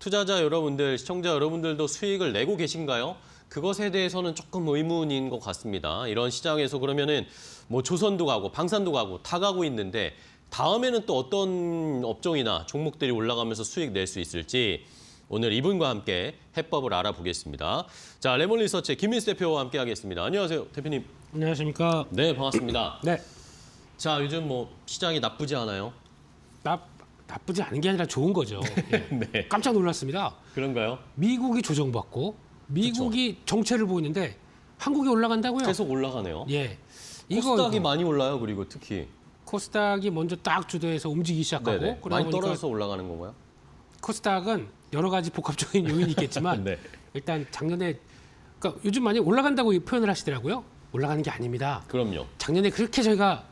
투자자 여러분들, 시청자 여러분들도 수익을 내고 계신가요? 그것에 대해서는 조금 의문인 것 같습니다. 이런 시장에서 그러면은 뭐 조선도 가고 방산도 가고 다 가고 있는데 다음에는 또 어떤 업종이나 종목들이 올라가면서 수익 낼 수 있을지 오늘 이분과 함께 해법을 알아보겠습니다. 자, 레몬리서치의 김민수 대표와 함께 하겠습니다. 안녕하세요, 대표님. 안녕하십니까. 네, 반갑습니다. 네. 자, 요즘 뭐 시장이 나쁘지 않아요? 나쁘지 않은 게 아니라 좋은 거죠. 예. 네. 깜짝 놀랐습니다. 그런가요? 미국이 조정받고 미국이 정체를 보이는데 한국이 올라간다고요? 계속 올라가네요. 예. 코스닥이 많이 올라요, 그리고 특히. 코스닥이 먼저 딱 주도해서 움직이기 시작하고 네네. 그러다 많이 보니까 떨어져서 올라가는 건가요? 코스닥은 여러 가지 복합적인 요인이 있겠지만 네. 일단 작년에 그러니까 요즘 많이 올라간다고 표현을 하시더라고요. 올라가는 게 아닙니다. 그럼요. 작년에 그렇게 저희가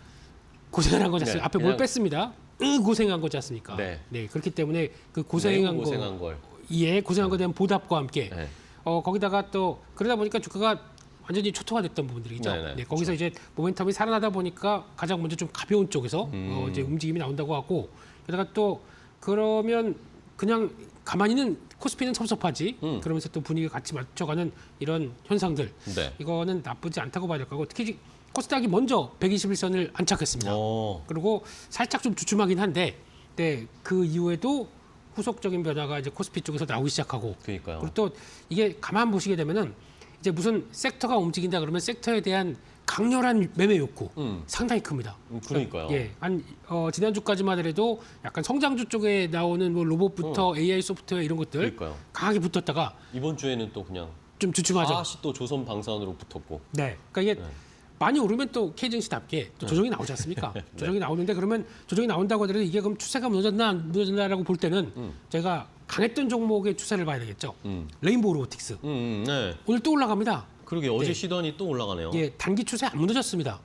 고생을 한 거지 않습니까? 네, 앞에 뭘 그냥- 뺐습니다. 고생한 거지 않습니까? 네. 그렇기 때문에 그 고생한 매우 거, 고생한 걸. 예, 고생한 거에 대한 보답과 함께 네. 거기다가 또 그러다 보니까 주가가 완전히 초토화됐던 부분들이 있죠. 네네, 네, 거기서 이제 모멘텀이 살아나다 보니까 가장 먼저 좀 가벼운 쪽에서 이제 움직임이 나온다고 하고 게다가 또 그러면 그냥 가만히는 코스피는 섭섭하지 그러면서 또 분위기 같이 맞춰가는 이런 현상들 네. 이거는 나쁘지 않다고 봐야 될 거고 특히 코스닥이 먼저 121선을 안착했습니다. 그리고 살짝 좀 주춤하긴 한데 네, 그 이후에도 후속적인 변화가 이제 코스피 쪽에서 나오기 시작하고 그러니까요. 그리고 또 이게 가만 보시게 되면은 이제 무슨 섹터가 움직인다 그러면 섹터에 대한 강렬한 매매 욕구 상당히 큽니다. 그러니까요. 예, 한 지난주까지만 하더라도 약간 성장주 쪽에 나오는 뭐 로봇부터 AI 소프트웨어 이런 것들 그러니까요. 강하게 붙었다가 이번 주에는 또 그냥 좀 주춤하죠. 다시 또 조선 방산으로 붙었고. 네, 그러니까 이게 많이 오르면 또 K증시답게 또 조정이 나오지 않습니까? 조정이 나오는데 그러면 조정이 나온다고 하더라도 이게 그럼 추세가 무너졌나 안 무너졌나라고 볼 때는 제가 강했던 종목의 추세를 봐야 되겠죠. 레인보우 로보틱스 네. 오늘 또 올라갑니다. 그러게 어제 네. 시던이 또 올라가네요. 예, 단기 추세 안 무너졌습니다.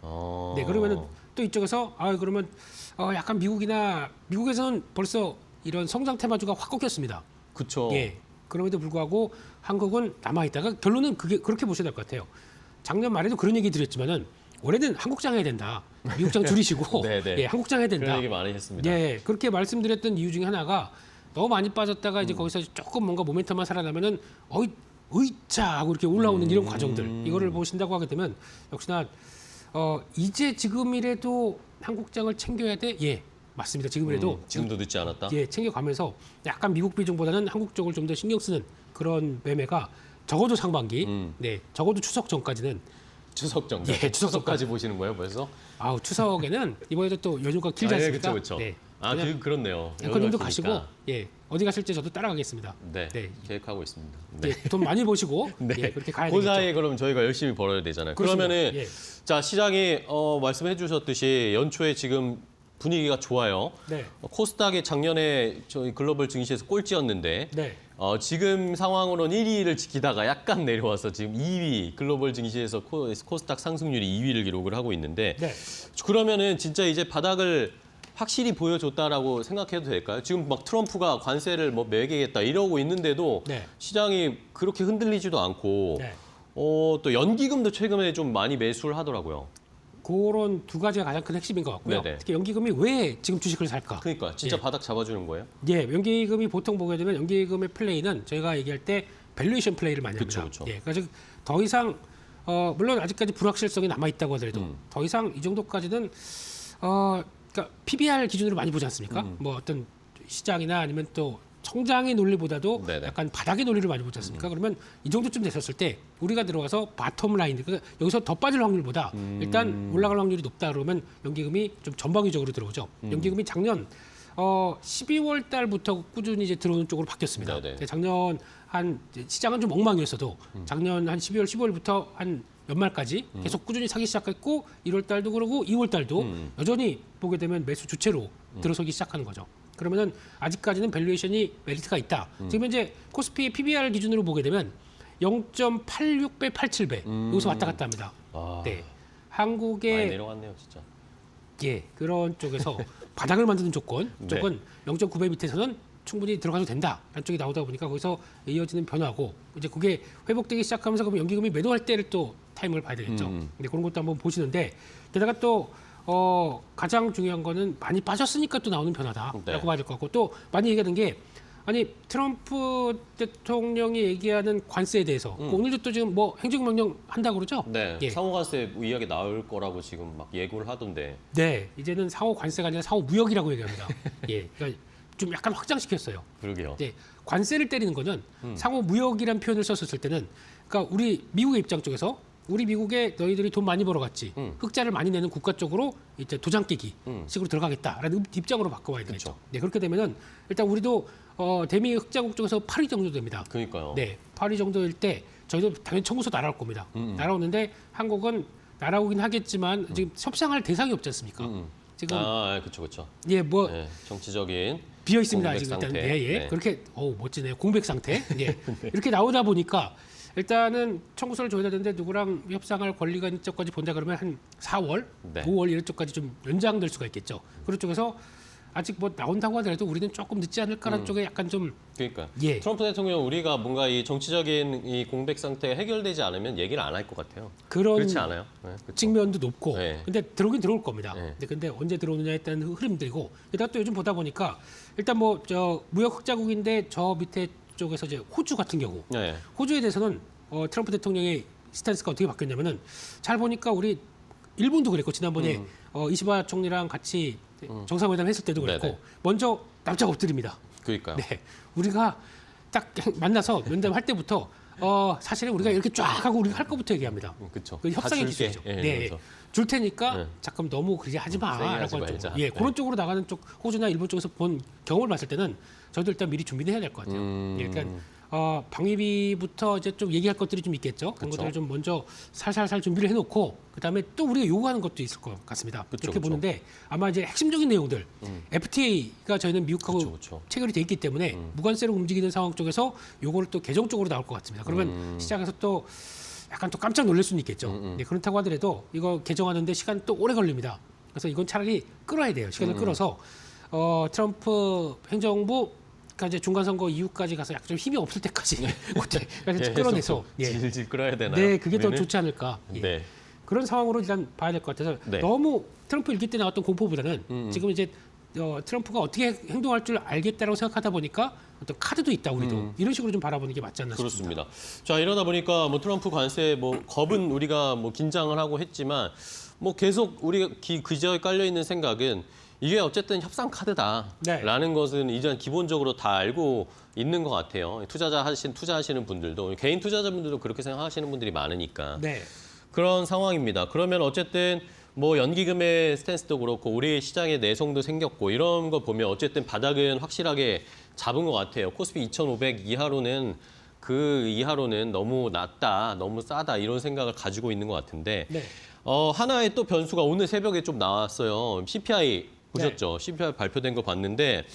네, 그러면은 또 이쪽에서 그러면 약간 미국에서는 벌써 이런 성장 테마주가 확 꺾였습니다. 그쵸. 예. 그럼에도 불구하고 한국은 남아 있다가 결론은 그렇게 보셔야 될 것 같아요. 작년 말에도 그런 얘기 드렸지만은 올해는 한국장 해야 된다. 미국장 줄이시고 네네. 예, 한국장 해야 된다. 그런 얘기 많이 했습니다. 예, 그렇게 말씀드렸던 이유 중에 하나가 너무 많이 빠졌다가 이제 거기서 조금 뭔가 모멘텀만 살아나면은 의차 하고 이렇게 올라오는 이런 과정들 이거를 보신다고 하게 되면 역시나 이제 지금이라도 한국장을 챙겨야 돼. 예, 맞습니다. 지금이라도 지금도 늦지 않았다. 예, 챙겨가면서 약간 미국 비중보다는 한국 쪽을 좀 더 신경 쓰는 그런 매매가 적어도 상반기, 네, 적어도 추석 전까지는 추석 정도. 예, 추석까지 보시는 거예요, 벌써? 추석에는 이번에도 또 연휴가 길지 않습니까? 그렇죠. 네, 그렇네요. 앵커님도 연휴가 가시고 기니까. 예, 어디 가실지 저도 따라가겠습니다. 네, 네. 계획하고 있습니다. 예, 돈 많이 버시고 네. 예, 그렇게 가야 그 되겠죠. 사이에 그럼 저희가 열심히 벌어야 되잖아요. 그렇습니다. 그러면은 예. 자, 시장이 말씀해 주셨듯이 연초에 지금 분위기가 좋아요. 네. 코스닥이 작년에 저희 글로벌 증시에서 꼴찌였는데 네. 지금 상황으로는 1위를 지키다가 약간 내려와서 지금 2위 글로벌 증시에서 코스닥 상승률이 2위를 기록을 하고 있는데 네. 그러면은 진짜 이제 바닥을 확실히 보여줬다라고 생각해도 될까요? 지금 막 트럼프가 관세를 뭐 매기겠다 이러고 있는데도 네. 시장이 그렇게 흔들리지도 않고 네. 또 연기금도 최근에 좀 많이 매수를 하더라고요. 그런 두 가지가 가장 큰 핵심인 것 같고요. 네네. 특히 연기금이 왜 지금 주식을 살까? 그러니까 진짜 예. 바닥 잡아주는 거예요? 예, 연기금이 보통 보게 되면 연기금의 플레이는 저희가 얘기할 때 밸류에이션 플레이를 많이 합니다. 그쵸. 예, 그래서 더 이상 물론 아직까지 불확실성이 남아 있다고 하더라도 더 이상 이 정도까지는 그러니까 PBR 기준으로 많이 보지 않습니까? 뭐 어떤 시장이나 아니면 또 성장의 논리보다도 네네. 약간 바닥의 논리를 많이 보지 않습니까? 그러면 이 정도쯤 됐었을 때 우리가 들어가서 바텀 라인, 그러니까 여기서 더 빠질 확률보다 일단 올라갈 확률이 높다 그러면 연기금이 좀 전방위적으로 들어오죠. 연기금이 작년 12월 달부터 꾸준히 이제 들어오는 쪽으로 바뀌었습니다. 네네. 작년 이제 시장은 좀 엉망이었어도 작년 한 12월, 15월부터 한 연말까지 계속 꾸준히 사기 시작했고 1월 달도 그러고 2월 달도 여전히 보게 되면 매수 주체로 들어서기 시작하는 거죠. 그러면은 아직까지는 밸류에이션이 메리트가 있다. 지금 현재 코스피 PBR 기준으로 보게 되면 0.86배, 87배 여기서 왔다 갔다 합니다. 네, 많이 한국의 내려왔네요, 진짜. 예, 그런 쪽에서 바닥을 만드는 조건, 네. 쪽은 0.9배 밑에서는 충분히 들어가도 된다. 한쪽이 나오다 보니까 거기서 이어지는 변화고 이제 그게 회복되기 시작하면서 그러면 연기금이 매도할 때를 또 타임을 봐야 되겠죠. 근데 그런 것도 한번 보시는데 게다가 또 가장 중요한 거는 많이 빠졌으니까 또 나오는 변화다라고 네. 봐야 될 것 같고 또 많이 얘기하는 게 아니 트럼프 대통령이 얘기하는 관세에 대해서 오늘도 또 지금 뭐 행정명령 한다고 그러죠? 네, 예. 상호관세 이야기 나올 거라고 지금 막 예고를 하던데. 네, 이제는 상호 관세가 아니라 상호 무역이라고 얘기합니다. 예, 그러니까 좀 약간 확장시켰어요. 그러게요. 네, 관세를 때리는 거는 상호 무역이라는 표현을 썼을 때는, 그러니까 우리 미국의 입장 쪽에서 우리 미국에 너희들이 돈 많이 벌어갔지, 흑자를 많이 내는 국가 쪽으로 이제 도장 깨기 식으로 들어가겠다라는 입장으로 바꿔와야 되겠죠. 그쵸. 네, 그렇게 되면은 일단 우리도 대미 흑자국 중에서 8위 정도 됩니다. 그러니까요. 네, 8위 정도일 때 저희도 당연히 청구서 날아올 겁니다. 날아오는데 한국은 날아오긴 하겠지만 지금 협상할 대상이 없지 않습니까? 지금 그렇죠. 예, 뭐 네, 정치적인 비어 있습니다. 공백 아직 일단 상태. 예. 네. 그렇게 멋지네요. 공백 상태. 예. 이렇게 나오다 보니까 일단은 청구서를 줘야 되는데 누구랑 협상할 권리가 있는 쪽까지 본다 그러면 한 4월, 네. 5월 이런 쪽까지 좀 연장될 수가 있겠죠. 그런 쪽에서 아직 뭐 나온다고 하더라도 우리는 조금 늦지 않을까라는 쪽에 약간 좀 그러니까 예. 트럼프 대통령 우리가 뭔가 이 정치적인 이 공백 상태가 해결되지 않으면 얘기를 안 할 것 같아요. 그런 그렇지 않아요? 네, 그렇죠. 측면도 높고, 네. 근데 들어오긴 들어올 겁니다. 네. 근데 언제 들어오느냐에 따른 흐름들이고, 게다가 또 요즘 보다 보니까 일단 뭐 저 무역 흑자국인데 저 밑에 쪽에서 이제 호주 같은 경우, 네. 호주에 대해서는 트럼프 대통령의 스탠스가 어떻게 바뀌었냐면은 잘 보니까 우리 일본도 그랬고 지난번에 이시바 총리랑 같이 정상회담 했을 때도 그랬고 네네. 먼저 납작 엎드립니다. 그러니까요. 네, 우리가 딱 만나서 면담할 때부터 사실은 우리가 이렇게 쫙 하고 우리가 할 거부터 얘기합니다. 그렇죠. 그 협상의 기술이죠. 네, 줄 테니까 네. 잠깐 너무 그러지 하지 세게 하지 마라고 하는 말자. 쪽으로. 예, 네. 그런 쪽으로 나가는 쪽 호주나 일본 쪽에서 본 경험을 봤을 때는 저도 일단 미리 준비를 해야 될 것 같아요. 예, 그러니까 방위비부터 이제 좀 얘기할 것들이 좀 있겠죠. 그런 그쵸. 것들을 좀 먼저 살살살 준비를 해놓고 그다음에 또 우리가 요구하는 것도 있을 것 같습니다. 그쵸, 이렇게 그쵸. 보는데 아마 이제 핵심적인 내용들 FTA가 저희는 미국하고 그쵸. 체결이 돼 있기 때문에 무관세로 움직이는 상황 쪽에서 요거를 또 개정적으로 나올 것 같습니다. 그러면 시장에서 또 약간 또 깜짝 놀랄 수는 있겠죠. 네, 그렇다고 하더라도 이거 개정하는데 시간 또 오래 걸립니다. 그래서 이건 차라리 끌어야 돼요. 시간을 끌어서 트럼프 행정부 가 이제 중간 선거 이후까지 가서 약간 좀 힘이 없을 때까지 그때까지 좀 끌어내서 질질 끌어야 되나요? 네, 그게 더 우리는? 좋지 않을까. 예. 네. 그런 상황으로 일단 봐야 될 것 같아서 네. 너무 트럼프 일기 때 나왔던 공포보다는 지금 이제 트럼프가 어떻게 행동할 줄 알겠다라고 생각하다 보니까 어떤 카드도 있다 우리도 이런 식으로 좀 바라보는 게 맞지 않나 싶습니다. 그렇습니다. 자, 이러다 보니까 뭐 트럼프 관세 뭐 겁은 우리가 뭐 긴장을 하고 했지만 뭐 계속 우리가 그저에 깔려 있는 생각은 이게 어쨌든 협상 카드다라는 것은 이제 기본적으로 다 알고 있는 것 같아요. 투자하시는 분들도 개인 투자자분들도 그렇게 생각하시는 분들이 많으니까 네. 그런 상황입니다. 그러면 어쨌든 뭐 연기금의 스탠스도 그렇고 우리 시장의 내성도 생겼고 이런 거 보면 어쨌든 바닥은 확실하게 잡은 것 같아요. 코스피 2,500 이하로는 너무 낮다, 너무 싸다 이런 생각을 가지고 있는 것 같은데 네. 하나의 또 변수가 오늘 새벽에 좀 나왔어요. CPI 보셨죠? CPI 발표된 거 봤는데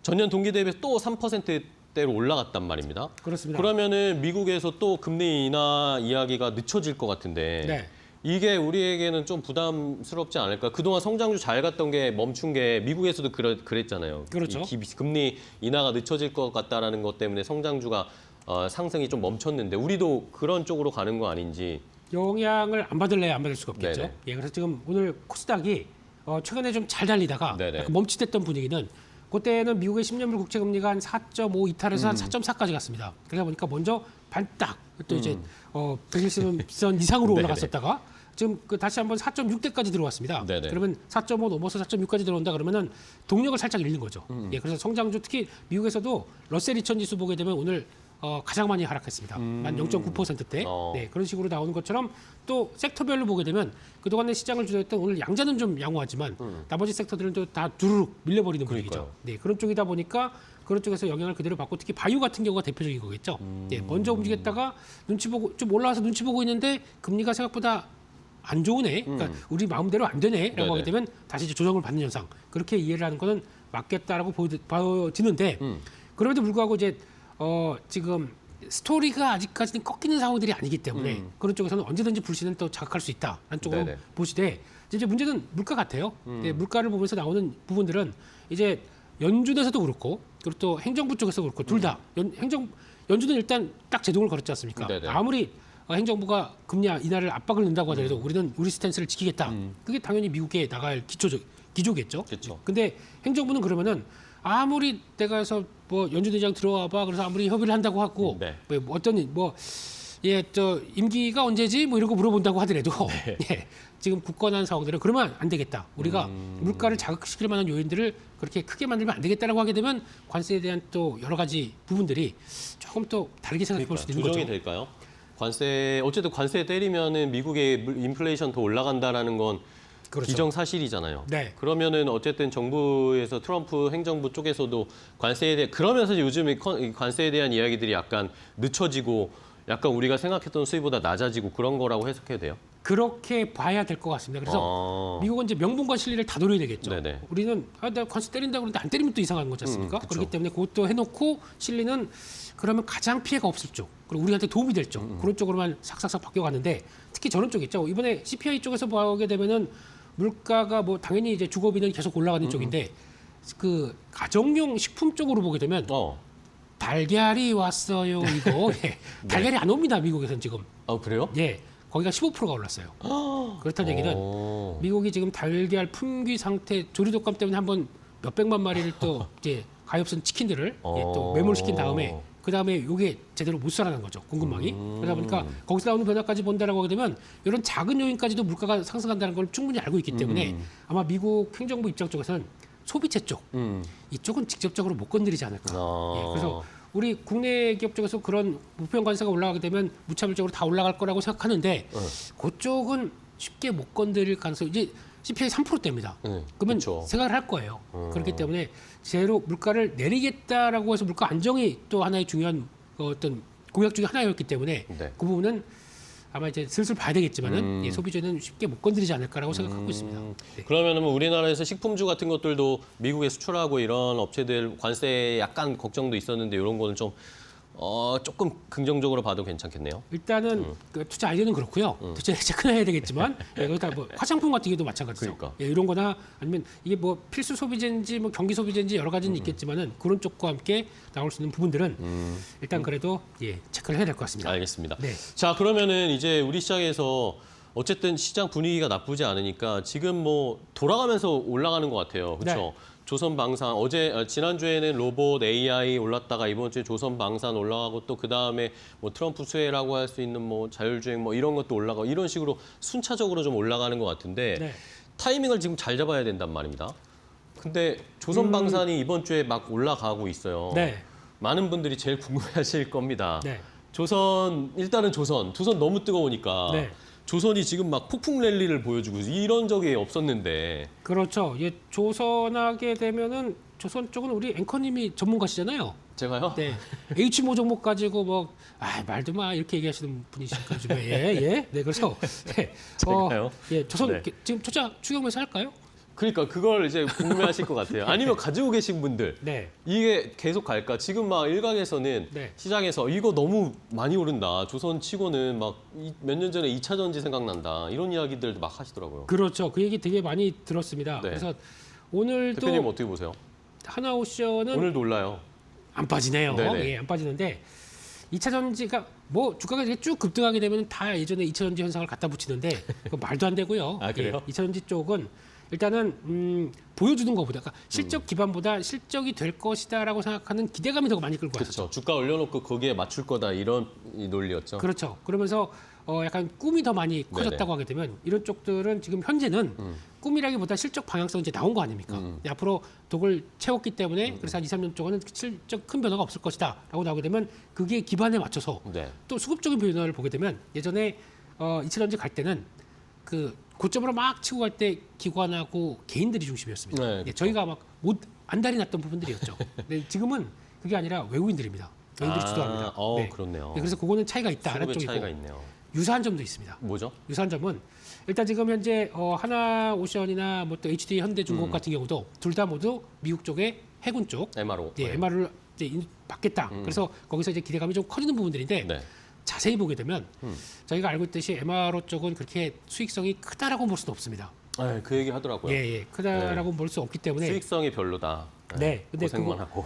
전년 동기 대비 또 3%대로 올라갔단 말입니다. 그렇습니다. 그러면은 미국에서 또 금리 인하 이야기가 늦춰질 것 같은데 네. 이게 우리에게는 좀 부담스럽지 않을까? 그동안 성장주 잘 갔던 게 멈춘 게 미국에서도 그랬잖아요. 그렇죠. 금리 인하가 늦춰질 것 같다라는 것 때문에 성장주가 상승이 좀 멈췄는데 우리도 그런 쪽으로 가는 거 아닌지. 영향을 안 받을래야 안 받을 수가 없겠죠. 네네. 예, 그래서 지금 오늘 코스닥이 최근에 좀 잘 달리다가 네네. 약간 멈칫했던 분위기는 그때는 미국의 10년물 국채 금리가 한 4.5 이탈에서 한 4.4까지 갔습니다. 그러다 보니까 먼저 반딱 또 이제 120선 이상으로 네네. 올라갔었다가 지금 다시 한번 4.6대까지 들어왔습니다. 네네. 그러면 4.5 넘어서 4.6까지 들어온다 그러면은 동력을 살짝 잃는 거죠. 예, 그래서 성장주 특히 미국에서도 러셀 2000 지수 보게 되면 오늘 가장 많이 하락했습니다. 만 0.9%대. 네, 그런 식으로 나오는 것처럼 또 섹터별로 보게 되면 그동안의 시장을 주도했던 오늘 양자는 좀 양호하지만 나머지 섹터들은 또 다 두루룩 밀려버리는 분위기죠. 그러니까요. 네, 그런 쪽이다 보니까 그런 쪽에서 영향을 그대로 받고 특히 바이오 같은 경우가 대표적인 거겠죠. 네, 먼저 움직였다가 눈치 보고 좀 올라와서 눈치 보고 있는데 금리가 생각보다 안 좋으네. 그러니까 우리 마음대로 안 되네라고 네네. 하게 되면 다시 이제 조정을 받는 현상. 그렇게 이해를 하는 것은 맞겠다라고 보여지는데 그럼에도 불구하고 이제 지금 스토리가 아직까지는 꺾이는 상황들이 아니기 때문에 그런 쪽에서는 언제든지 불신은 또 자극할 수 있다라는 쪽으로 네네. 보시되 이제 문제는 물가 같아요. 네, 물가를 보면서 나오는 부분들은 이제 연준에서도 그렇고 그리고 또 행정부 쪽에서 그렇고 둘 다 연준은 일단 딱 제동을 걸었지 않습니까? 네네. 아무리 행정부가 금리 인하를 압박을 넣는다고 하더라도 우리는 우리 스탠스를 지키겠다. 그게 당연히 미국에 나갈 기조겠죠. 그쵸. 근데 행정부는 그러면은 아무리 내가 해서 뭐 연주대장 들어와봐 그래서 아무리 협의를 한다고 하고 네. 뭐 어떤 저 임기가 언제지 뭐 이런 거 물어본다고 하더라도 네. 예, 지금 굳건한 상황들은 그러면 안 되겠다. 우리가 물가를 자극시킬 만한 요인들을 그렇게 크게 만들면 안 되겠다라고 하게 되면 관세에 대한 또 여러 가지 부분들이 조금 또 다르게 생각해 볼 수도 있는 조정이 거죠. 될까요? 관세 어쨌든 관세 때리면은 미국의 인플레이션 더 올라간다라는 건 그렇죠. 기정사실이잖아요. 네. 그러면은 어쨌든 정부에서 트럼프 행정부 쪽에서도 관세에 대해 그러면서 요즘 이 관세에 대한 이야기들이 약간 늦춰지고 약간 우리가 생각했던 수위보다 낮아지고 그런 거라고 해석해도 돼요? 그렇게 봐야 될 것 같습니다. 그래서 미국은 이제 명분과 실리를 다 노려야 되겠죠. 네네. 우리는 내가 관세 때린다고 그러는데 안 때리면 또 이상한 거지 않습니까? 그쵸. 그렇기 때문에 그것도 해놓고 실리는 그러면 가장 피해가 없을 쪽 그리고 우리한테 도움이 될 쪽 그런 쪽으로만 싹싹싹 바뀌어가는데 특히 저런 쪽 있죠. 이번에 CPI 쪽에서 보게 되면은 물가가 뭐 당연히 이제 주거비는 계속 올라가는 쪽인데 그 가정용 식품 쪽으로 보게 되면 달걀이 왔어요 이거 예. 달걀이 안 옵니다 미국에서는 지금 그래요? 예 거기가 15%가 올랐어요. 그렇다는 얘기는 미국이 지금 달걀 품귀 상태 조리독감 때문에 한번 몇백만 마리를 또 이제 가엾은 치킨들을 예, 또 매몰시킨 다음에 그 다음에 이게 제대로 못 살아난 거죠 공급망이. 그러다 보니까 거기서 나오는 변화까지 본다라고 하게 되면 이런 작은 요인까지도 물가가 상승한다는 걸 충분히 알고 있기 때문에 아마 미국 행정부 입장 쪽에서는 소비재 쪽 이쪽은 직접적으로 못 건드리지 않을까. 예, 그래서 우리 국내 기업 쪽에서 그런 무표현 관세가 올라가게 되면 무차별적으로 다 올라갈 거라고 생각하는데 그쪽은 쉽게 못 건드릴 가능성이 이제 CPI 3%대입니다. 그러면 그쵸. 생각을 할 거예요. 그렇기 때문에 제로 물가를 내리겠다라고 해서 물가 안정이 또 하나의 중요한 어떤 공약 중에 하나였기 때문에 네. 그 부분은 아마 이제 슬슬 봐야 되겠지만은 예, 소비자는 쉽게 못 건드리지 않을까라고 생각하고 있습니다. 네. 그러면은 뭐 우리나라에서 식품주 같은 것들도 미국에 수출하고 이런 업체들 관세에 약간 걱정도 있었는데 이런 거는 좀 조금 긍정적으로 봐도 괜찮겠네요. 일단은 그 투자 아이디어는 그렇고요. 투자 체크해야 되겠지만 예, 거기다 뭐 화장품 같은 게도 마찬가지죠. 그러니까. 예, 이런거나 아니면 이게 뭐 필수 소비재인지 뭐 경기 소비재인지 여러 가지는 있겠지만은 그런 쪽과 함께 나올 수 있는 부분들은 일단 그래도 예, 체크를 해야 될 것 같습니다. 알겠습니다. 네. 자, 그러면은 이제 우리 시장에서 어쨌든 시장 분위기가 나쁘지 않으니까 지금 뭐 돌아가면서 올라가는 것 같아요. 그렇죠? 네. 조선방산 지난주에는 로봇 AI 올랐다가 이번 주에 조선방산 올라가고 또 그다음에 뭐 트럼프 수혜라고 할 수 있는 뭐 자율주행 뭐 이런 것도 올라가고 이런 식으로 순차적으로 좀 올라가는 것 같은데 네. 타이밍을 지금 잘 잡아야 된단 말입니다. 근데 조선방산이 이번 주에 막 올라가고 있어요. 네. 많은 분들이 제일 궁금해하실 겁니다. 네. 일단은 조선 너무 뜨거우니까 네. 조선이 지금 막 폭풍 랠리를 보여주고 이런 적이 없었는데 그렇죠. 예, 조선하게 되면은 조선 쪽은 우리 앵커님이 전문가시잖아요. 제가요? 네. H모 종목 가지고 뭐 말도 마 이렇게 얘기하시는 분이시니까 좀 예. 네, 그래서 네. 제가요? 예, 조선 네. 지금 투자 추경매수 할까요? 그러니까 그걸 이제 궁금해하실 것 같아요. 아니면 가지고 계신 분들 네. 이게 계속 갈까? 지금 막 일각에서는 네. 시장에서 이거 너무 많이 오른다. 조선 치고는 막 몇 년 전에 2차 전지 생각난다. 이런 이야기들도 막 하시더라고요. 그렇죠. 그 얘기 되게 많이 들었습니다. 네. 그래서 오늘도 대표님 어떻게 보세요? 하나오션은 오늘도 올라요. 안 빠지네요. 네네. 예, 안 빠지는데 2차 전지가 뭐 주가가 이렇게 쭉 급등하게 되면 다 예전에 2차 전지 현상을 갖다 붙이는데 그거 말도 안 되고요. 아, 그래요? 예, 2차 전지 쪽은 일단은 보여주는 것보다 그러니까 실적 기반보다 실적이 될 것이다라고 생각하는 기대감이 더 많이 끌고 왔었죠. 그렇죠. 주가 올려놓고 거기에 맞출 거다 이런 이 논리였죠. 그렇죠. 그러면서 약간 꿈이 더 많이 커졌다고 하게 되면 이런 쪽들은 지금 현재는 꿈이라기보다 실적 방향성이 이제 나온 거 아닙니까? 앞으로 독을 채웠기 때문에 그래서 한 2, 3년 동안은 실적 큰 변화가 없을 것이다라고 나오게 되면 그게 기반에 맞춰서 네. 또 수급적인 변화를 보게 되면 예전에 2차 전지 갈 때는 그 고점으로 막 치고 갈 때 기관하고 개인들이 중심이었습니다. 네, 예, 그렇죠. 저희가 막 못 안달이 났던 부분들이었죠. 근데 지금은 그게 아니라 외국인들입니다. 외국인들이 주도합니다. 네. 그렇네요. 네, 그래서 그거는 차이가 있다라는 수급의 쪽이고 차이가 있네요. 유사한 점도 있습니다. 뭐죠? 유사한 점은 일단 지금 현재 하나오션이나 뭐 또 HD 현대중공업 같은 경우도 둘 다 모두 미국 쪽의 해군 쪽 MRO. 예, MR을 이제 받겠다. 그래서 거기서 이제 기대감이 좀 커지는 부분들인데 네. 자세히 보게 되면 저희가 알고 있듯이 MRO 쪽은 그렇게 수익성이 크다라고 볼 수는 없습니다. 네, 그 얘기 하더라고요. 예, 크다라고 볼 수 없기 때문에 수익성이 별로다. 네, 근데 고생만 하고.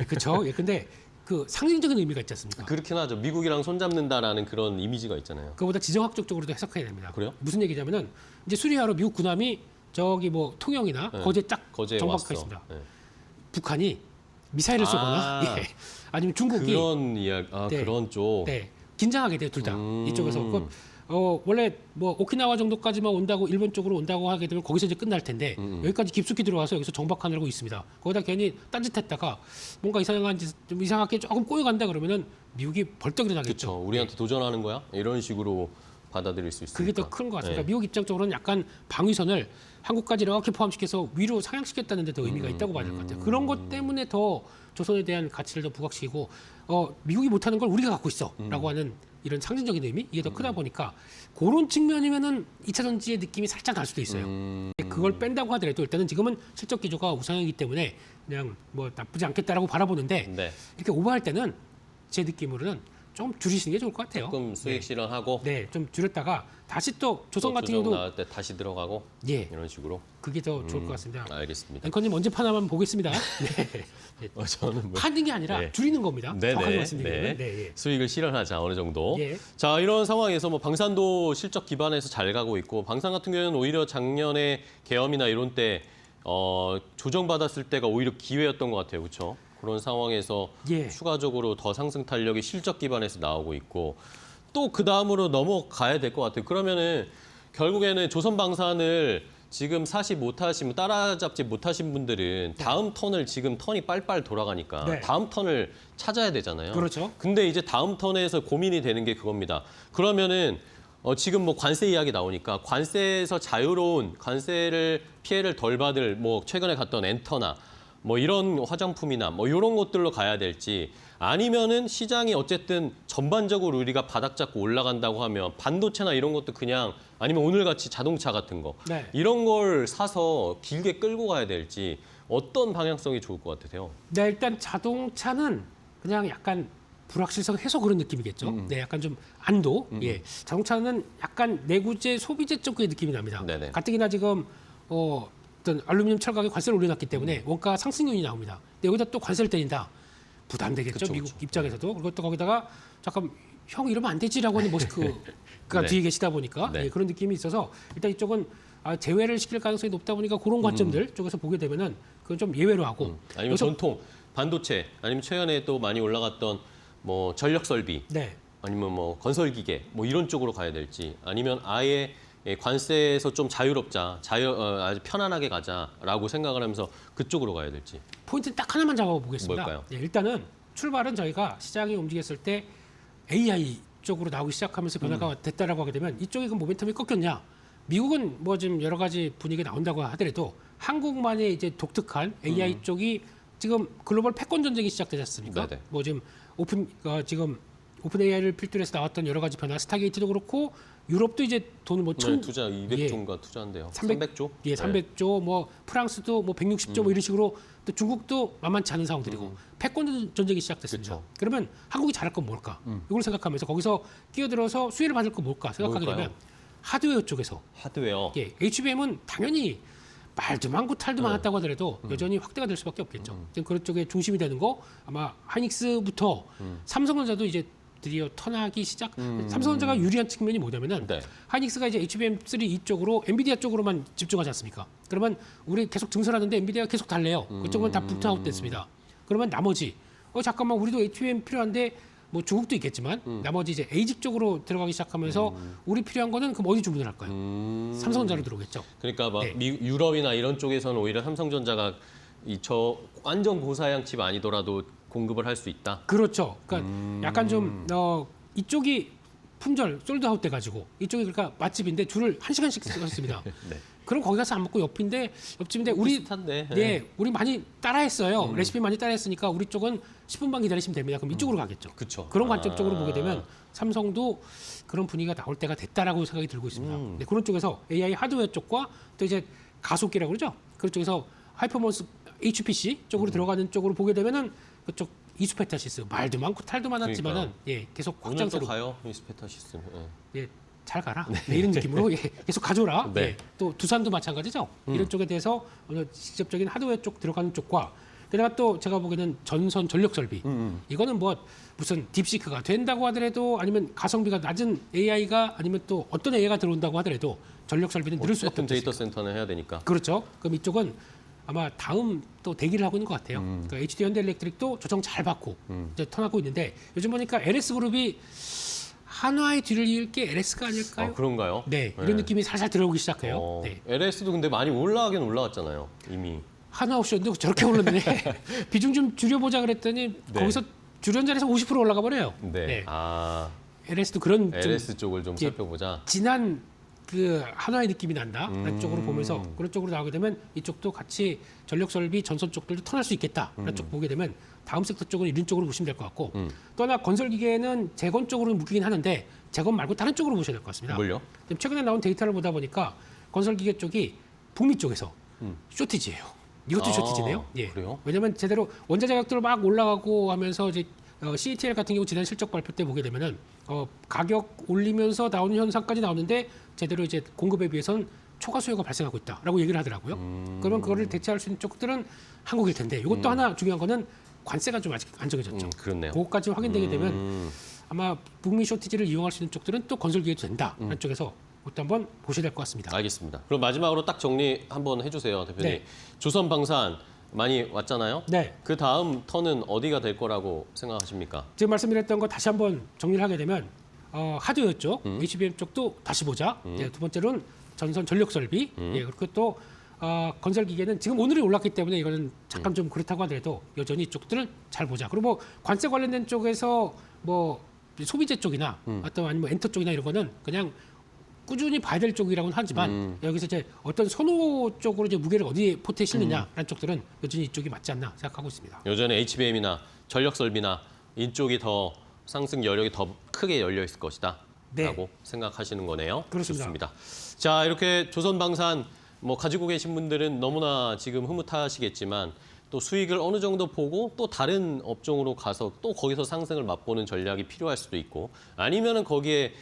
그렇죠. 예, 근데 그 상징적인 의미가 있지 않습니까? 그렇긴 하죠. 미국이랑 손잡는다라는 그런 이미지가 있잖아요. 그거보다 지정학적 쪽으로도 해석해야 됩니다. 그래요? 무슨 얘기냐면은 이제 수리하러 미국 군함이 저기 뭐 통영이나 네. 거제 딱 거제에 정박해 왔어. 있습니다. 네. 북한이 미사일을 쏘거나 아. 예. 아니면 중국이 그런 이야기, 네. 그런 쪽. 네, 긴장하게 돼요, 둘 다. 이쪽에서. 원래 뭐 오키나와 정도까지만 온다고 일본 쪽으로 온다고 하게 되면 거기서 이제 끝날 텐데 여기까지 깊숙이 들어와서 여기서 정박하느라고 있습니다. 거기다 괜히 딴짓했다가 뭔가 이상한 짓, 좀 이상하게 조금 꼬여간다 그러면은 미국이 벌떡 일어나겠죠. 그렇죠. 우리한테 도전하는 거야? 이런 식으로 받아들일 수 있으니까. 그게 더 큰 것 같습니다. 네. 미국 입장적으로는 약간 방위선을 한국까지 이렇게 포함시켜서 위로 상향시켰다는 데 더 의미가 있다고 봐야 될 것 같아요. 그런 것 때문에 더 조선에 대한 가치를 더 부각시키고 미국이 못하는 걸 우리가 갖고 있어라고 하는 이런 상징적인 의미 이게 더 크다 보니까 그런 측면이면은 2차 전지의 느낌이 살짝 날 수도 있어요. 그걸 뺀다고 하더라도 일단은 지금은 실적 기조가 우상이기 때문에 그냥 뭐 나쁘지 않겠다라고 바라보는데 네. 이렇게 오버할 때는 제 느낌으로는 좀 줄이시는 게 좋을 것 같아요. 조금 수익 실현하고 네, 좀 줄였다가 다시 또 조선 또 같은 조정 경우도 나올 때 다시 들어가고 예, 이런 식으로. 그게 더 좋을 것 같습니다. 알겠습니다. 앵커님 언제 파나만 보겠습니다. 네. 저는 뭐 파는 게 아니라 네. 줄이는 겁니다. 정확하게 네네. 말씀드리면. 네. 네, 예. 수익을 실현하자 어느 정도. 예. 자 이런 상황에서 뭐 방산도 실적 기반에서 잘 가고 있고 방산 같은 경우는 오히려 작년에 계엄이나 이런 때 조정받았을 때가 오히려 기회였던 것 같아요, 그렇죠? 그런 상황에서 예. 추가적으로 더 상승 탄력이 실적 기반에서 나오고 있고 또 그 다음으로 넘어가야 될 것 같아요. 그러면은 결국에는 조선방산을 지금 사시 못하시면 따라잡지 못하신 분들은 다음 턴을 지금 턴이 빨빨 돌아가니까 네. 다음 턴을 찾아야 되잖아요. 그렇죠. 근데 이제 다음 턴에서 고민이 되는 게 그겁니다. 그러면은 지금 뭐 관세 이야기 나오니까 관세에서 자유로운 관세를 피해를 덜 받을 뭐 최근에 갔던 엔터나 뭐 이런 화장품이나 뭐 이런 것들로 가야 될지 아니면은 시장이 어쨌든 전반적으로 우리가 바닥 잡고 올라간다고 하면 반도체나 이런 것도 그냥 아니면 오늘같이 자동차 같은 거 네. 이런 걸 사서 길게 끌고 가야 될지 어떤 방향성이 좋을 것 같으세요? 네, 일단 자동차는 그냥 약간 불확실성 해소 그런 느낌이겠죠. 네, 약간 좀 안도. 예, 자동차는 약간 내구재 소비재 쪽의 느낌이 납니다. 네네. 가뜩이나 지금 어떤 알루미늄 철강에 관세를 올려놨기 때문에 원가 상승 요인이 나옵니다. 근데 여기다 또 관세를 때린다. 부담되겠죠. 그쵸, 미국 그쵸. 입장에서도. 그리고 또 거기다가 잠깐 형 이러면 안 되지라고 하는 머스크가 네. 뒤에 계시다 보니까 네. 예, 그런 느낌이 있어서 일단 이쪽은 제외를 시킬 가능성이 높다 보니까 그런 관점들 쪽에서 보게 되면은 그건 좀 예외로 하고 아니면 여기서- 전통 반도체 아니면 최근에 또 많이 올라갔던 뭐 전력 설비 네. 아니면 뭐 건설 기계 뭐 이런 쪽으로 가야 될지 아니면 아예 관세에서 좀 자유롭자 아주 편안하게 가자라고 생각을 하면서 그쪽으로 가야 될지. 포인트 딱 하나만 잡아보겠습니다. 뭘까요? 예, 일단은 출발은 저희가 시장이 움직였을 때 AI 쪽으로 나오기 시작하면서 변화가 됐다라고 하게 되면 이쪽이 그 모멘텀이 꺾였냐? 미국은 뭐 지금 여러 가지 분위기가 나온다고 하더라도 한국만의 이제 독특한 AI 쪽이 지금 글로벌 패권 전쟁이 시작되지 않습니까? 네네. 뭐 지금 지금 오픈 AI를 필두로 해서 나왔던 여러 가지 변화, 스타게이트도 그렇고 유럽도 이제 돈을 뭐 네, 투자 200조인가 투자한대요. 300 300조? 예, 300조, 뭐 프랑스도 뭐 160조 뭐 이런 식으로 또 중국도 만만치 않은 상황들이고 패권 전쟁이 시작됐습니다. 그쵸. 그러면 한국이 잘할 건 뭘까? 이걸 생각하면서 거기서 끼어들어서 수혜를 받을 건 뭘까 생각하게 뭘까요? 되면 하드웨어 쪽에서 하드웨어. 예, HBM은 당연히 말도 많고 탈도 네. 많았다고 하더라도 여전히 확대가 될 수밖에 없겠죠. 지금 그런 쪽에 중심이 되는 거 아마 하이닉스부터 삼성전자도 이제 드디어 턴하기 시작. 삼성전자가 유리한 측면이 뭐냐면은 네. 하이닉스가 이제 HBM3 이쪽으로 엔비디아 쪽으로만 집중하지 않습니까? 그러면 우리 계속 증설하는데 엔비디아가 계속 달래요. 그쪽은 다 부트아웃 됐습니다. 그러면 나머지 잠깐만 우리도 HBM 필요한데 뭐 중국도 있겠지만 나머지 이제 에이직 쪽으로 들어가기 시작하면서 우리 필요한 거는 그럼 어디 주문을 할까요? 삼성전자로 들어오겠죠. 그러니까 막 네. 유럽이나 이런 쪽에서는 오히려 삼성전자가 저 완전 고사양 칩 아니더라도 공급을 할 수 있다. 그렇죠. 그러니까 약간 좀 이쪽이 품절 솔드아웃 돼가지고 이쪽이 그러니까 맛집인데 줄을 1시간씩 섰습니다. 네. 그럼 거기 가서 안 먹고 옆집인데 우리 비슷한데. 예, 우리 많이 따라했어요. 레시피 많이 따라했으니까 우리 쪽은 10분만 기다리시면 됩니다. 그럼 이쪽으로 가겠죠. 그쵸. 그런 관점적으로 아. 보게 되면 삼성도 그런 분위기가 나올 때가 됐다라고 생각이 들고 있습니다. 네, 그런 쪽에서 AI 하드웨어 쪽과 또 이제 가속기라고 그러죠. 그런 쪽에서 하이퍼먼스 HPC 쪽으로 들어가는 쪽으로 보게 되면은 그쪽 이수페타시스 말도 많고 탈도 많았지만은 예, 계속 오늘 또 확장세로 가요 이스페타시스. 예. 예, 잘 가라. 네, 이런 느낌으로 예, 계속 가줘라. 네. 예, 또 두산도 마찬가지죠. 이런 쪽에 대해서 어느 직접적인 하드웨어 쪽 들어가는 쪽과 게다가 또 제가 보기에는 전선 전력 설비. 이거는 뭐 무슨 딥시크가 된다고 하더라도 아니면 가성비가 낮은 AI가 아니면 또 어떤 AI가 들어온다고 하더라도 전력 설비는 늘을 수밖에 어쨌든 데이터 없습니다. 센터는 해야 되니까. 그렇죠. 그럼 이쪽은 아마 다음 또 대기를 하고 있는 것 같아요. 그러니까 HD 현대일렉트릭도 조정 잘 받고 이제 턴하고 있는데 요즘 보니까 LS그룹이 한화의 뒤를 이을 게 LS가 아닐까요? 그런가요? 네, 이런 느낌이 살살 들어오기 시작해요. 네. LS도 근데 많이 올라가긴 올라왔잖아요, 이미. 한화 옵션도 저렇게 오르는데 비중 좀 줄여보자 그랬더니 네. 거기서 줄연전에서 50% 올라가 버려요. 네. 네. 아, LS도 그런 좀 LS 쪽을 좀 이제 살펴보자. 진한 그 한화의 느낌이 난다. 라는 쪽으로 보면서 그런 쪽으로 나오게 되면 이쪽도 같이 전력 설비 전선 쪽들도 턴할 수 있겠다. 라는 쪽 보게 되면 다음 섹터 쪽은 이런 쪽으로 보시면 될 것 같고 또 하나 건설 기계는 재건 쪽으로 묶이긴 하는데 재건 말고 다른 쪽으로 보셔야 될 것 같습니다. 뭘요? 최근에 나온 데이터를 보다 보니까 건설 기계 쪽이 북미 쪽에서 쇼티지예요. 이것도 아, 쇼티지네요. 예. 그래요? 왜냐하면 제대로 원자 자격들 막 올라가고 하면서 이제 CATL 같은 경우 지난 실적 발표 때 보게 되면은 가격 올리면서 나오는 현상까지 나오는데 제대로 이제 공급에 비해서는 초과 수요가 발생하고 있다라고 얘기를 하더라고요. 그러면 그거를 대체할 수 있는 쪽들은 한국일 텐데 이것도 하나 중요한 거는 관세가 좀 아직 안 정해졌죠. 그렇네요. 그것까지 확인되게 되면 아마 북미 쇼티지를 이용할 수 있는 쪽들은 또 건설 기회도 된다라는 쪽에서 그것도 한번 보셔야 될 것 같습니다. 알겠습니다. 그럼 마지막으로 딱 정리 한번 해주세요, 대표님. 네. 조선 방산 많이 왔잖아요. 네. 그 다음 턴은 어디가 될 거라고 생각하십니까? 지금 말씀드렸던 거 다시 한번 정리를 하게 되면 하드웨어 쪽, HBM 쪽도 다시 보자. 예, 두 번째로는 전선 전력 설비, 예, 그리고 또 건설 기계는 지금 오늘이 올랐기 때문에 이거는 잠깐 좀 그렇다고 하더라도 여전히 이쪽들은 잘 보자. 그리고 뭐 관세 관련된 쪽에서 뭐 소비재 쪽이나 어떤 아니면 엔터 쪽이나 이런 거는 그냥 꾸준히 봐야 될 쪽이라고는 하지만 여기서 이제 어떤 선호 쪽으로 이제 무게를 어디에 포트에 실느냐라는 쪽들은 여전히 이쪽이 맞지 않나 생각하고 있습니다. 여전히 HBM이나 전력 설비나 이쪽이 더 상승 여력이 더 크게 열려 있을 것이다. 네. 라고 생각하시는 거네요. 그렇습니다. 좋습니다. 자, 이렇게 조선 방산 뭐 가지고 계신 분들은 너무나 지금 흐뭇하시겠지만 또 수익을 어느 정도 보고 또 다른 업종으로 가서 또 거기서 상승을 맛보는 전략이 필요할 수도 있고 아니면은 거기에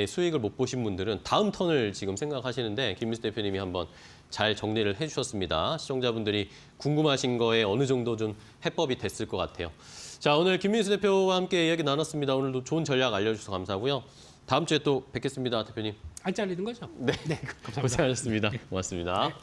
수익을 못 보신 분들은 다음 턴을 지금 생각하시는데 김민수 대표님이 한번 잘 정리를 해주셨습니다. 시청자분들이 궁금하신 거에 어느 정도 좀 해법이 됐을 것 같아요. 자, 오늘 김민수 대표와 함께 이야기 나눴습니다. 오늘도 좋은 전략 알려주셔서 감사하고요. 다음 주에 또 뵙겠습니다, 대표님. 안 잘리는 거죠? 네, 감사합니다. 고생하셨습니다. 고맙습니다. 네.